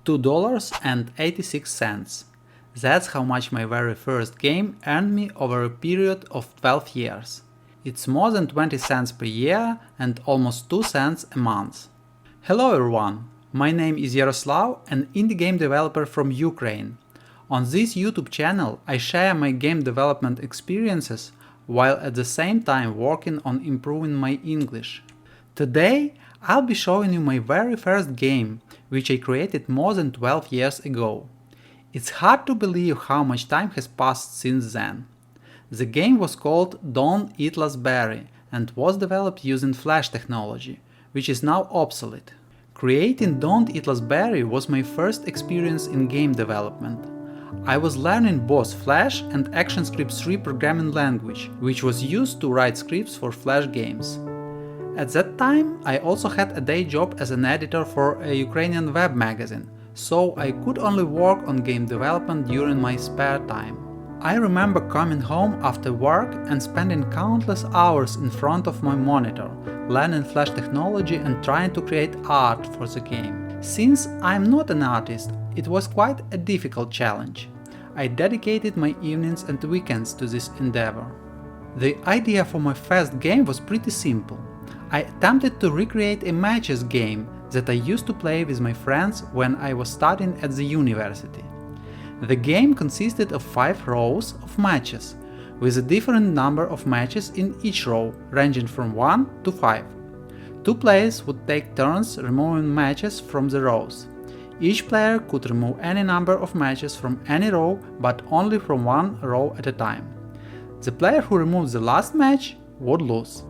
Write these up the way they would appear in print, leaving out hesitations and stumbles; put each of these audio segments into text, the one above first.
$2.86. That's how much my very first game earned me over a period of 12 years. It's more than 20 cents per year and almost 2 cents a month. Hello everyone, my name is Yaroslav, an indie game developer from Ukraine. On this YouTube channel I share my game development experiences while at the same time working on improving my English. Today I'll be showing you my very first game, which I created more than 12 years ago. It's hard to believe how much time has passed since then. The game was called Don't Eat Last Berry and was developed using Flash technology, which is now obsolete. Creating Don't Eat Last Berry was my first experience in game development. I was learning both Flash and ActionScript 3 programming language, which was used to write scripts for Flash games. At that time, I also had a day job as an editor for a Ukrainian web magazine, so I could only work on game development during my spare time. I remember coming home after work and spending countless hours in front of my monitor, learning Flash technology and trying to create art for the game. Since I'm not an artist, it was quite a difficult challenge. I dedicated my evenings and weekends to this endeavor. The idea for my first game was pretty simple. I attempted to recreate a matches game that I used to play with my friends when I was studying at the university. The game consisted of 5 rows of matches, with a different number of matches in each row, ranging from 1 to 5. 2 players would take turns removing matches from the rows. Each player could remove any number of matches from any row, but only from one row at a time. The player who removes the last match would lose.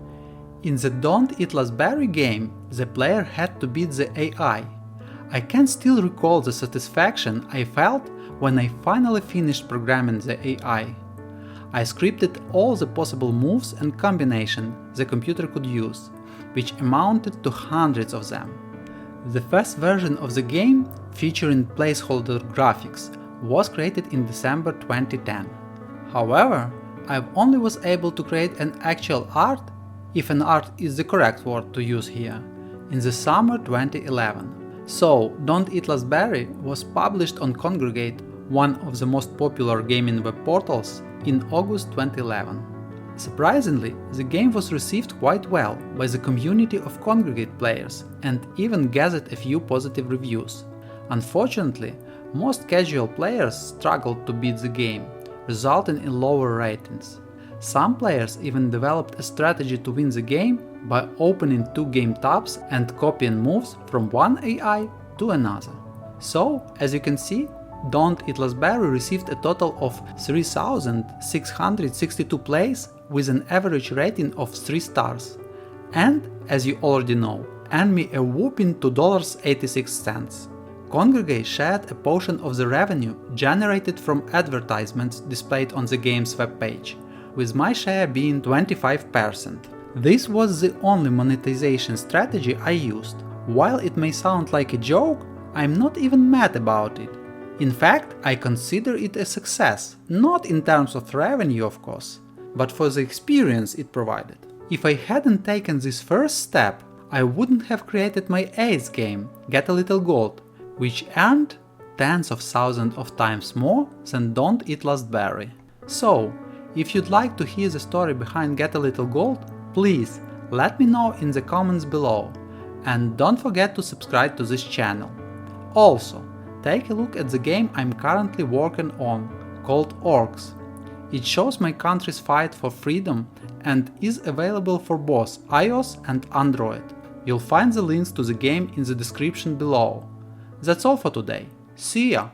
In the Don't Eat Last Berry game, the player had to beat the AI. I can still recall the satisfaction I felt when I finally finished programming the AI. I scripted all the possible moves and combinations the computer could use, which amounted to hundreds of them. The first version of the game, featuring placeholder graphics, was created in December 2010. However, I only was able to create an actual art, if an art is the correct word to use here, in the summer 2011. So, Don't Eat Last Berry was published on Kongregate, one of the most popular gaming web portals, in August 2011. Surprisingly, the game was received quite well by the community of Kongregate players and even gathered a few positive reviews. Unfortunately, most casual players struggled to beat the game, resulting in lower ratings. Some players even developed a strategy to win the game by opening 2 game tabs and copying moves from one AI to another. So, as you can see, Don't Eat Last Berry received a total of 3,662 plays with an average rating of 3 stars. And, as you already know, earned me a whopping $2.86. Kongregate shared a portion of the revenue generated from advertisements displayed on the game's webpage, with my share being 25%. This was the only monetization strategy I used. While it may sound like a joke, I'm not even mad about it. In fact, I consider it a success, not in terms of revenue of course, but for the experience it provided. If I hadn't taken this first step, I wouldn't have created my 8th game, Get a Little Gold, which earned tens of thousands of times more than Don't Eat Last Berry. So, if you'd like to hear the story behind Get a Little Gold, please let me know in the comments below, and don't forget to subscribe to this channel. Also, take a look at the game I'm currently working on, called Orczz. It shows my country's fight for freedom and is available for both iOS and Android. You'll find the links to the game in the description below. That's all for today. See ya!